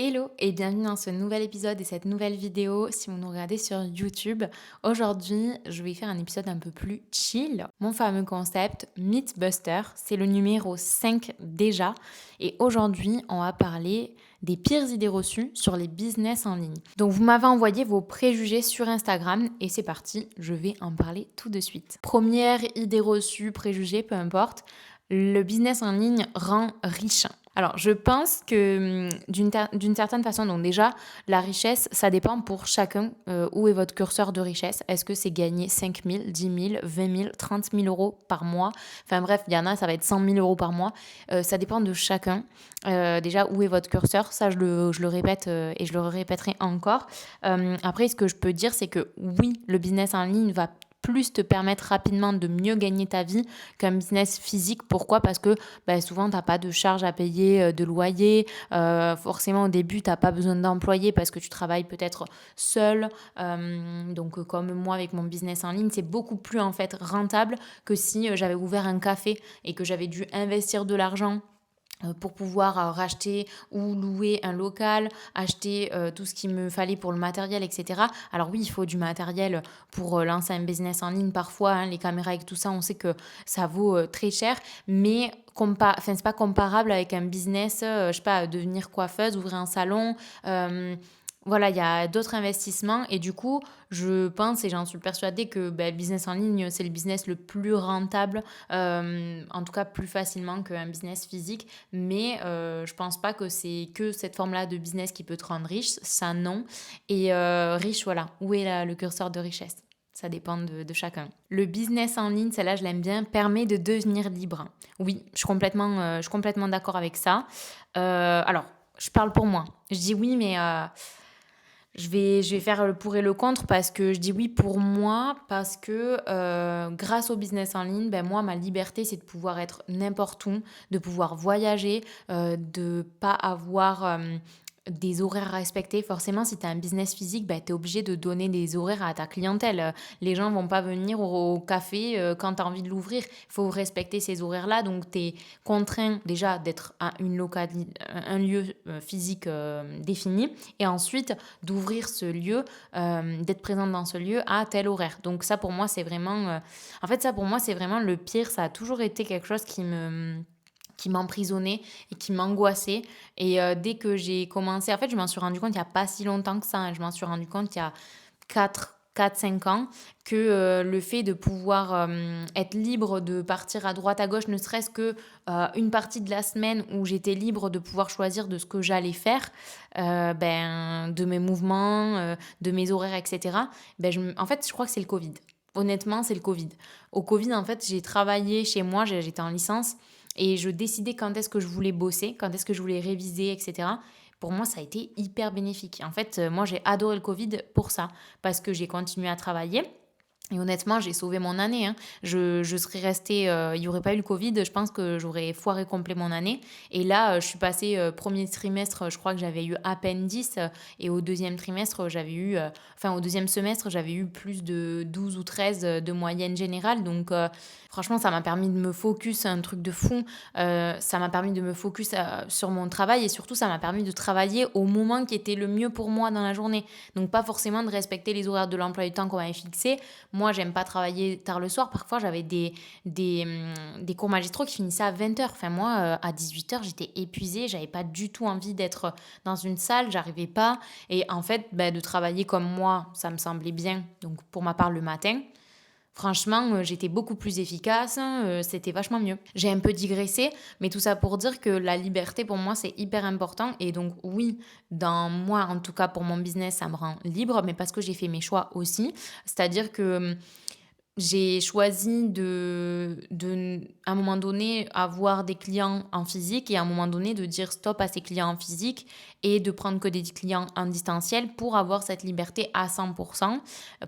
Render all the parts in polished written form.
Hello et bienvenue dans ce nouvel épisode et cette nouvelle vidéo si vous nous regardez sur YouTube. Aujourd'hui, je vais faire un épisode un peu plus chill. Mon fameux concept Mythbuster, c'est le numéro 5 déjà. Et aujourd'hui, on va parler des pires idées reçues sur les business en ligne. Donc vous m'avez envoyé vos préjugés sur Instagram et c'est parti, je vais en parler tout de suite. Première idée reçue, préjugé, peu importe, le business en ligne rend riche. Alors, je pense que d'une certaine façon, donc déjà, la richesse, ça dépend pour chacun où est votre curseur de richesse. Est-ce que c'est gagner 5 000, 10 000, 20 000, 30 000 euros par mois? Enfin bref, il y en a, ça va être 100 000 euros par mois. Ça dépend de chacun. Déjà, où est votre curseur? Ça, je le répète et je le répéterai encore. Après, ce que je peux dire, c'est que oui, le business en ligne va plus te permettre rapidement de mieux gagner ta vie qu'un business physique. Pourquoi? Parce que souvent, tu n'as pas de charges à payer, de loyer. Forcément, au début, tu n'as pas besoin d'employés parce que tu travailles peut-être seul. Donc, comme moi, avec mon business en ligne, c'est beaucoup plus en fait rentable que si j'avais ouvert un café et que j'avais dû investir de l'argent pour pouvoir racheter ou louer un local, acheter tout ce qu'il me fallait pour le matériel, etc. Alors oui, il faut du matériel pour lancer un business en ligne parfois, hein, les caméras et tout ça, on sait que ça vaut très cher, mais c'est pas comparable avec un business, je sais pas, devenir coiffeuse, ouvrir un salon. Voilà, il y a d'autres investissements et du coup, je pense et j'en suis persuadée que le business en ligne, c'est le business le plus rentable, en tout cas plus facilement qu'un business physique. Mais je pense pas que c'est que cette forme-là de business qui peut te rendre riche, ça non. Et riche, voilà, où est le curseur de richesse? Ça dépend de chacun. Le business en ligne, celle-là, je l'aime bien, permet de devenir libre. Oui, je suis complètement d'accord avec ça. Alors, je parle pour moi. Je dis oui, mais je vais faire le pour et le contre parce que je dis oui pour moi, parce que grâce au business en ligne, moi, ma liberté, c'est de pouvoir être n'importe où, de pouvoir voyager, de pas avoir des horaires à respecter. Forcément, si tu as un business physique, tu es obligé de donner des horaires à ta clientèle. Les gens vont pas venir au café quand tu as envie de l'ouvrir. Il faut respecter ces horaires-là. Donc, tu es contraint déjà d'être à un lieu physique défini et ensuite d'ouvrir ce lieu, d'être présente dans ce lieu à tel horaire. Donc ça pour moi c'est vraiment, en fait ça pour moi c'est vraiment le pire. Ça a toujours été quelque chose qui m'emprisonnait et qui m'angoissait. Et dès que j'ai commencé, en fait, je m'en suis rendu compte il n'y a pas si longtemps que ça, hein. Je m'en suis rendu compte il y a 4 5 ans que le fait de pouvoir être libre de partir à droite à gauche, ne serait-ce que une partie de la semaine où j'étais libre de pouvoir choisir de ce que j'allais faire, de mes mouvements, de mes horaires, etc. En fait, je crois que c'est le Covid. Honnêtement, c'est le Covid. Au Covid, en fait, j'ai travaillé chez moi, j'étais en licence et je décidais quand est-ce que je voulais bosser, quand est-ce que je voulais réviser, etc. Pour moi, ça a été hyper bénéfique. En fait, moi, j'ai adoré le Covid pour ça, parce que j'ai continué à travailler. Et honnêtement, j'ai sauvé mon année, hein. Je serais restée, il n'y aurait pas eu le Covid, je pense que j'aurais foiré complet mon année. Et là, je suis passée premier trimestre, je crois que j'avais eu à peine 10. Et au deuxième trimestre, au deuxième semestre, j'avais eu plus de 12 ou 13 de moyenne générale. Donc, franchement, ça m'a permis de me focus, un truc de fou. Ça m'a permis de me focus sur mon travail et surtout, ça m'a permis de travailler au moment qui était le mieux pour moi dans la journée. Donc, pas forcément de respecter les horaires de l'emploi du temps qu'on m'avait fixé. Moi, j'aime pas travailler tard le soir. Parfois, j'avais des cours magistraux qui finissaient à 20 heures. Enfin, moi, à 18 heures, j'étais épuisée. J'avais pas du tout envie d'être dans une salle. J'arrivais pas. Et en fait, de travailler comme moi, ça me semblait bien. Donc, pour ma part, le matin. Franchement, j'étais beaucoup plus efficace, hein, c'était vachement mieux. J'ai un peu digressé, mais tout ça pour dire que la liberté pour moi c'est hyper important et donc oui, dans moi en tout cas pour mon business ça me rend libre, mais parce que j'ai fait mes choix aussi. C'est-à-dire que j'ai choisi à un moment donné, avoir des clients en physique et à un moment donné de dire stop à ces clients en physique et de prendre que des clients en distanciel pour avoir cette liberté à 100%,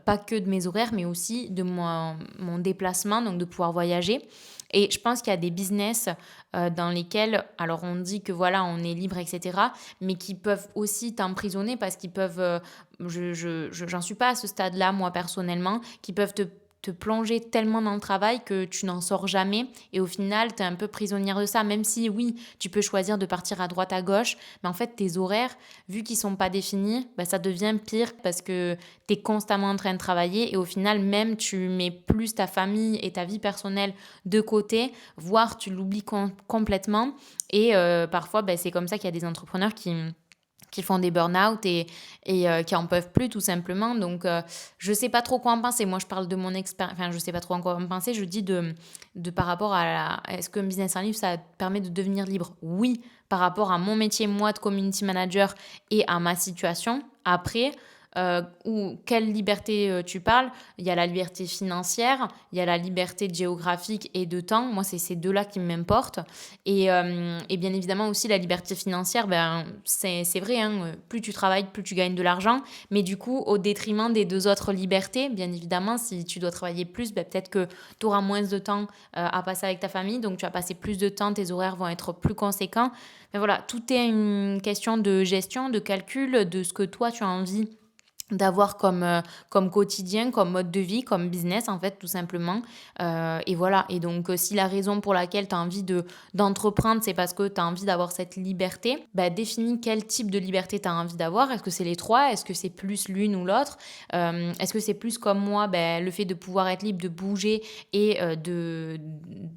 pas que de mes horaires, mais aussi de mon déplacement, donc de pouvoir voyager. Et je pense qu'il y a des business dans lesquels, alors on dit que voilà, on est libre, etc., mais qui peuvent aussi t'emprisonner parce qu'ils peuvent, j'en suis pas à ce stade-là, moi personnellement, qui peuvent te plonger tellement dans le travail que tu n'en sors jamais et au final, tu es un peu prisonnière de ça. Même si oui, tu peux choisir de partir à droite, à gauche, mais en fait, tes horaires, vu qu'ils sont pas définis, bah, ça devient pire parce que tu es constamment en train de travailler et au final, même tu mets plus ta famille et ta vie personnelle de côté, voire tu l'oublies complètement. Et parfois, bah, c'est comme ça qu'il y a des entrepreneurs qui font des burn-out et qui en peuvent plus tout simplement. Donc, je sais pas trop quoi en penser. Moi, je parle de mon expérience. Enfin, je sais pas trop quoi en penser. Je dis de par rapport est-ce qu'un business en ligne, ça permet de devenir libre? Oui, par rapport à mon métier, moi, de community manager et à ma situation. Après, ou quelle liberté tu parles? Il y a la liberté financière, il y a la liberté géographique et de temps. Moi, c'est ces deux-là qui m'importent. Et bien évidemment aussi la liberté financière, ben, c'est vrai, hein, plus tu travailles, plus tu gagnes de l'argent. Mais du coup, au détriment des deux autres libertés, bien évidemment, si tu dois travailler plus, ben, peut-être que tu auras moins de temps à passer avec ta famille. Donc tu vas passer plus de temps, tes horaires vont être plus conséquents. Mais voilà, tout est une question de gestion, de calcul, de ce que toi tu as envie d'avoir comme quotidien, comme mode de vie, comme business en fait tout simplement. Et voilà, et donc si la raison pour laquelle tu as envie d'entreprendre, c'est parce que tu as envie d'avoir cette liberté, bah, définis quel type de liberté tu as envie d'avoir. Est-ce que c'est les trois? Est-ce que c'est plus l'une ou l'autre? Est-ce que c'est plus comme moi, bah, le fait de pouvoir être libre, de bouger et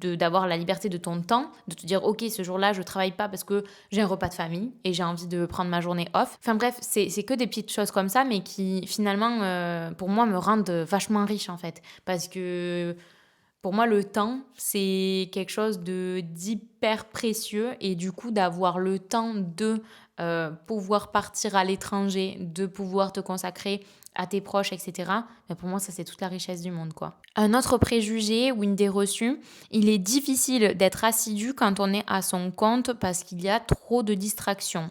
d'avoir la liberté de ton temps, de te dire ok, ce jour-là je travaille pas parce que j'ai un repas de famille et j'ai envie de prendre ma journée off. Enfin bref, c'est que des petites choses comme ça, mais qui finalement, pour moi, me rendent vachement riche en fait. Parce que pour moi, le temps, c'est quelque chose d'hyper précieux et du coup, d'avoir le temps de pouvoir partir à l'étranger, de pouvoir te consacrer à tes proches, etc. Ben, pour moi, ça, c'est toute la richesse du monde, quoi. Un autre préjugé ou une idée reçue, il est difficile d'être assidu quand on est à son compte parce qu'il y a trop de distractions.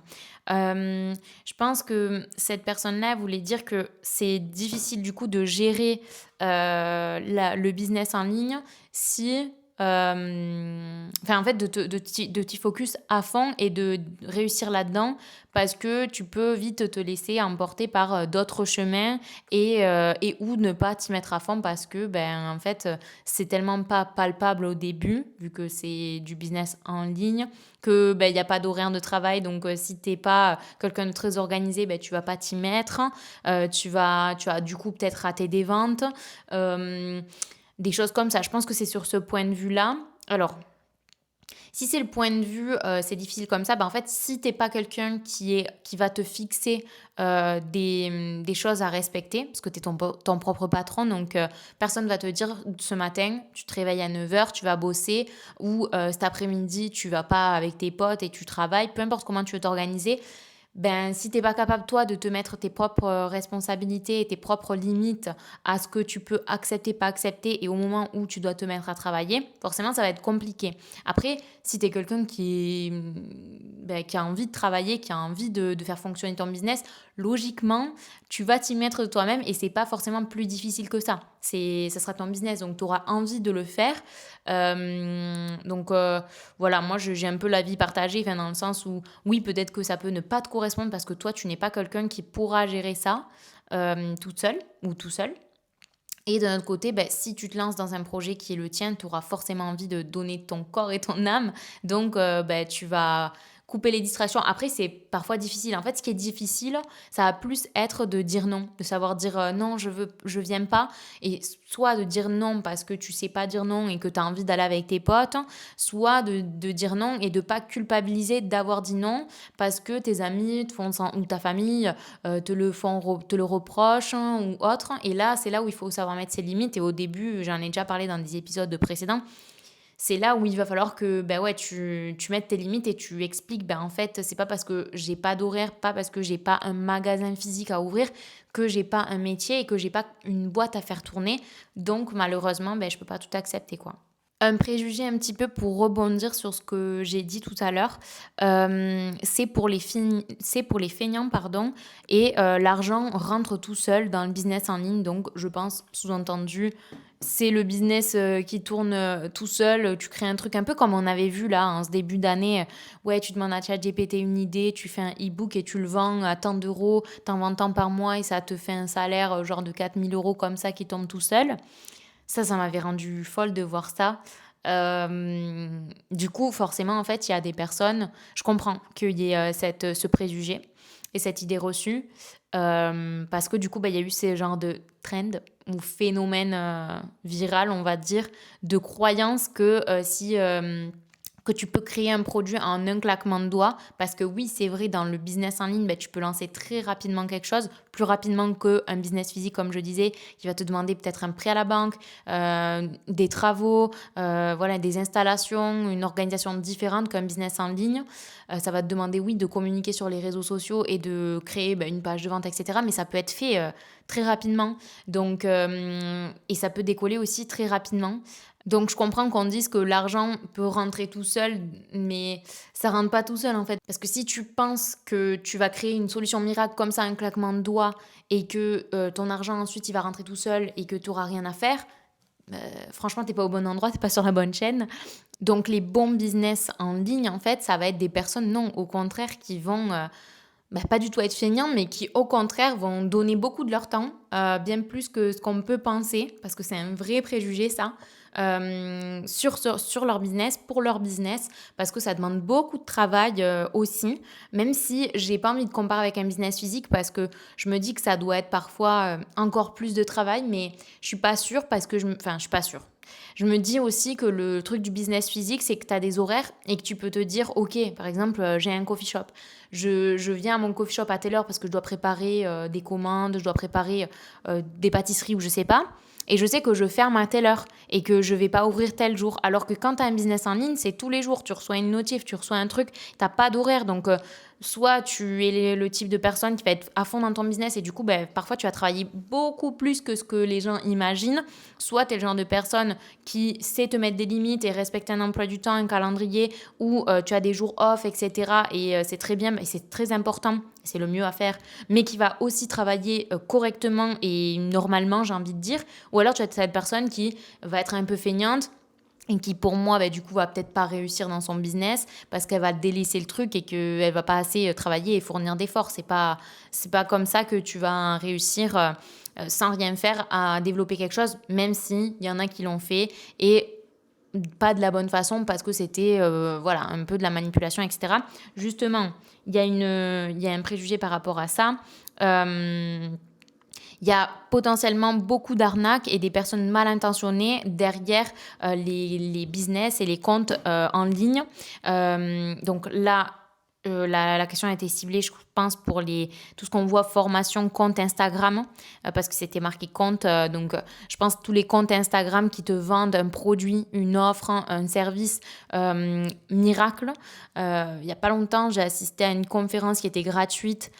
Je pense que cette personne-là voulait dire que c'est difficile du coup de gérer le business en ligne si enfin en fait de t'y focus à fond et de réussir là-dedans parce que tu peux vite te laisser emporter par d'autres chemins et ou ne pas t'y mettre à fond parce que ben en fait c'est tellement pas palpable au début vu que c'est du business en ligne que ben il y a pas d'horaire de travail donc si t'es pas quelqu'un de très organisé ben tu vas pas t'y mettre. Tu vas du coup peut-être rater des ventes. Euh, des choses comme ça. Je pense que c'est sur ce point de vue-là. Alors, si c'est le point de vue, c'est difficile comme ça, bah, en fait, si t'es pas quelqu'un qui va te fixer des choses à respecter, parce que tu es ton propre patron, donc personne va te dire ce matin, tu te réveilles à 9 heures, tu vas bosser, ou cet après-midi, tu vas pas avec tes potes et tu travailles, peu importe comment tu veux t'organiser, ben, si t'es pas capable, toi, de te mettre tes propres responsabilités et tes propres limites à ce que tu peux accepter, pas accepter, et au moment où tu dois te mettre à travailler, forcément, ça va être compliqué. Après, si t'es quelqu'un ben, qui a envie de travailler, qui a envie de faire fonctionner ton business, logiquement, tu vas t'y mettre de toi-même et c'est pas forcément plus difficile que ça. Ça sera ton business, donc tu auras envie de le faire. Donc voilà, moi j'ai un peu l'avis partagé, enfin, dans le sens où oui, peut-être que ça peut ne pas te correspondre parce que toi, tu n'es pas quelqu'un qui pourra gérer ça toute seule ou tout seul. Et de notre côté, ben, si tu te lances dans un projet qui est le tien, tu auras forcément envie de donner ton corps et ton âme. Donc, ben, tu vas couper les distractions. Après, c'est parfois difficile. En fait, ce qui est difficile, ça va plus être de dire non, de savoir dire non, je viens pas. Et soit de dire non parce que tu sais pas dire non et que tu as envie d'aller avec tes potes, soit de dire non et de pas culpabiliser d'avoir dit non parce que tes amis ou ta famille te le reprochent ou autre. Et là, c'est là où il faut savoir mettre ses limites. Et au début, j'en ai déjà parlé dans des épisodes précédents, c'est là où il va falloir que ben ouais, tu mettes tes limites et tu expliques, ben en fait, c'est pas parce que j'ai pas d'horaire, pas parce que j'ai pas un magasin physique à ouvrir, que j'ai pas un métier et que j'ai pas une boîte à faire tourner. Donc malheureusement, ben je peux pas tout accepter, quoi. Un préjugé un petit peu pour rebondir sur ce que j'ai dit tout à l'heure, c'est pour les feignants, pardon, et l'argent rentre tout seul dans le business en ligne. Donc je pense, sous-entendu, c'est le business qui tourne tout seul. Tu crées un truc un peu comme on avait vu là en ce début d'année. Ouais, tu demandes à ChatGPT une idée, tu fais un e-book et tu le vends à tant d'euros, t'en vends tant par mois et ça te fait un salaire genre de 4 000 € comme ça qui tombe tout seul. Ça m'avait rendue folle de voir ça. Du coup, forcément, en fait, il y a des personnes je comprends qu'il y ait, ce préjugé et cette idée reçue, parce que du coup, bah, il y a eu ces genres de trend ou phénomène, viral, on va dire, de croyance que, si, que tu peux créer un produit en un claquement de doigts. Parce que oui, c'est vrai, dans le business en ligne, bah, tu peux lancer très rapidement quelque chose, plus rapidement qu'un business physique, comme je disais, qui va te demander peut-être un prêt à la banque, des travaux, voilà, des installations, une organisation différente qu'un business en ligne. Ça va te demander, oui, de communiquer sur les réseaux sociaux et de créer bah, une page de vente, etc. Mais ça peut être fait très rapidement. Donc, et ça peut décoller aussi très rapidement. Donc je comprends qu'on dise que l'argent peut rentrer tout seul, mais ça rentre pas tout seul en fait. Parce que si tu penses que tu vas créer une solution miracle comme ça, un claquement de doigts, et que ton argent ensuite il va rentrer tout seul et que tu n'auras rien à faire, franchement t'es pas au bon endroit, t'es pas sur la bonne chaîne. Donc les bons business en ligne en fait, ça va être des personnes non, au contraire, qui vont bah, pas du tout être feignants, mais qui au contraire vont donner beaucoup de leur temps, bien plus que ce qu'on peut penser, parce que c'est un vrai préjugé ça, sur leur business, pour leur business, parce que ça demande beaucoup de travail aussi, même si j'ai pas envie de comparer avec un business physique, parce que je me dis que ça doit être parfois encore plus de travail, mais je suis pas sûre parce que enfin, je suis pas sûre. Je me dis aussi que le truc du business physique, c'est que tu as des horaires et que tu peux te dire, OK, par exemple, j'ai un coffee shop. Je viens à mon coffee shop à telle heure parce que je dois préparer des commandes, je dois préparer des pâtisseries ou je sais pas. Et je sais que je ferme à telle heure et que je vais pas ouvrir tel jour. Alors que quand tu as un business en ligne, c'est tous les jours. Tu reçois une notif, tu reçois un truc, t'as pas d'horaire. Donc, soit tu es le type de personne qui va être à fond dans ton business et du coup, ben, parfois tu vas travailler beaucoup plus que ce que les gens imaginent. Soit tu es le genre de personne qui sait te mettre des limites et respecter un emploi du temps, un calendrier où tu as des jours off, etc. Et c'est très bien et c'est très important. C'est le mieux à faire, mais qui va aussi travailler correctement et normalement, j'ai envie de dire. Ou alors tu as cette personne qui va être un peu feignante et qui pour moi bah, du coup va peut-être pas réussir dans son business parce qu'elle va délaisser le truc et qu'elle va pas assez travailler et fournir d'efforts. C'est pas comme ça que tu vas réussir sans rien faire à développer quelque chose, même si il y en a qui l'ont fait et pas de la bonne façon parce que c'était voilà un peu de la manipulation, etc. Justement, il y a un préjugé par rapport à ça. Euh, il y a potentiellement beaucoup d'arnaques et des personnes mal intentionnées derrière les business et les comptes en ligne. Donc là, la question a été ciblée, je pense, pour tout ce qu'on voit formation, compte Instagram, parce que c'était marqué compte. Donc, je pense tous les comptes Instagram qui te vendent un produit, une offre, un service miracle. Il n'y a pas longtemps, j'ai assisté à une conférence qui était gratuite.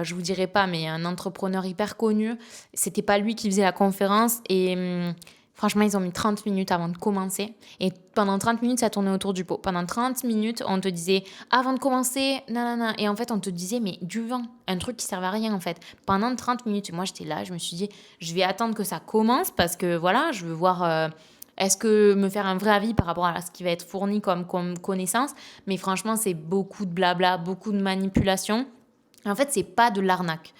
Je vous dirai pas, mais un entrepreneur hyper connu. C'était pas lui qui faisait la conférence et franchement, ils ont mis 30 minutes avant de commencer. Et pendant 30 minutes, ça tournait autour du pot. Pendant 30 minutes, on te disait avant de commencer, nanana. Et en fait, on te disait, mais du vent, un truc qui servait à rien en fait. Pendant 30 minutes, moi j'étais là, je me suis dit, je vais attendre que ça commence parce que voilà, je veux voir. Est-ce que me faire un vrai avis par rapport à ce qui va être fourni comme connaissance. Mais franchement, c'est beaucoup de blabla, beaucoup de manipulation. En fait, c'est pas de l'arnaque.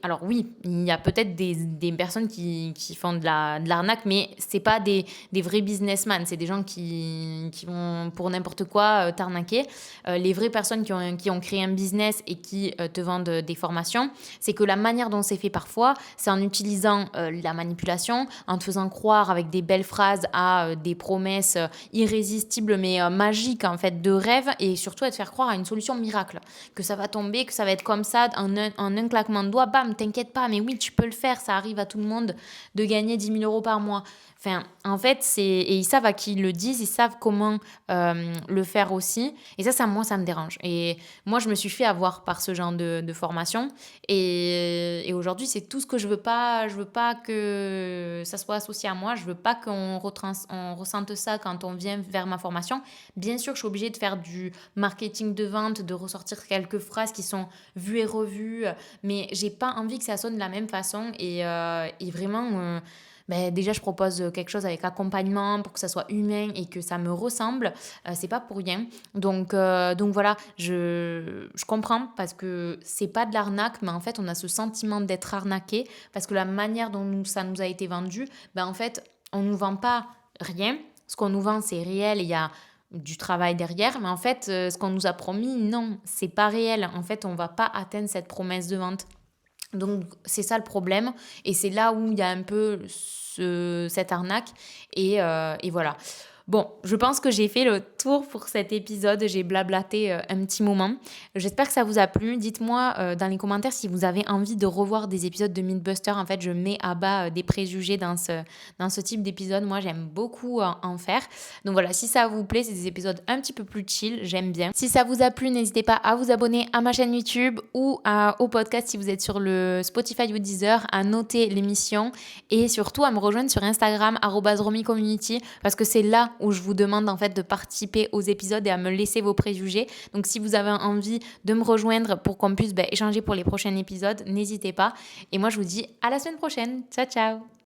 Alors oui, il y a peut-être des personnes qui font de l'arnaque, mais c'est pas des vrais businessmen. C'est des gens qui vont pour n'importe quoi t'arnaquer. Les vraies personnes qui ont créé un business et qui te vendent des formations, c'est que la manière dont c'est fait parfois, c'est en utilisant la manipulation, en te faisant croire avec des belles phrases à des promesses irrésistibles mais magiques en fait de rêve et surtout à te faire croire à une solution miracle que ça va tomber, que ça va être comme ça, en un claquement de doigts, bam, t'inquiète pas, mais oui, tu peux le faire, ça arrive à tout le monde de gagner 10 000 euros par mois. Enfin, en fait, et ils savent à qui ils le disent, ils savent comment le faire aussi. Et ça, moi, ça me dérange. Et moi, je me suis fait avoir par ce genre de formation. Et aujourd'hui, c'est tout ce que je veux pas. Je veux pas que ça soit associé à moi. Je veux pas on ressente ça quand on vient vers ma formation. Bien sûr, je suis obligée de faire du marketing de vente, de ressortir quelques phrases qui sont vues et revues, mais j'ai pas envie que ça sonne de la même façon et vraiment ben, déjà je propose quelque chose avec accompagnement pour que ça soit humain et que ça me ressemble. C'est pas pour rien. Donc voilà, je comprends parce que c'est pas de l'arnaque, mais en fait on a ce sentiment d'être arnaqué parce que la manière dont ça nous a été vendu, ben en fait on ne nous vend pas rien. Ce qu'on nous vend, c'est réel, il y a du travail derrière, mais en fait, ce qu'on nous a promis, non, c'est pas réel. En fait, on va pas atteindre cette promesse de vente. Donc, c'est ça le problème. Et c'est là où il y a un peu cette arnaque. Et voilà. Bon, je pense que j'ai fait le tour pour cet épisode. J'ai blablaté un petit moment. J'espère que ça vous a plu. Dites-moi dans les commentaires si vous avez envie de revoir des épisodes de Mythbuster. En fait, je mets à bas des préjugés dans ce type d'épisode. Moi, j'aime beaucoup en faire. Donc voilà, si ça vous plaît, c'est des épisodes un petit peu plus chill. J'aime bien. Si ça vous a plu, n'hésitez pas à vous abonner à ma chaîne YouTube ou au podcast si vous êtes sur le Spotify ou Deezer, à noter l'émission et surtout à me rejoindre sur Instagram @romicommunity parce que c'est là où je vous demande en fait de participer aux épisodes et à me laisser vos préjugés. Donc si vous avez envie de me rejoindre pour qu'on puisse échanger pour les prochains épisodes, n'hésitez pas. Et moi je vous dis à la semaine prochaine. Ciao ciao.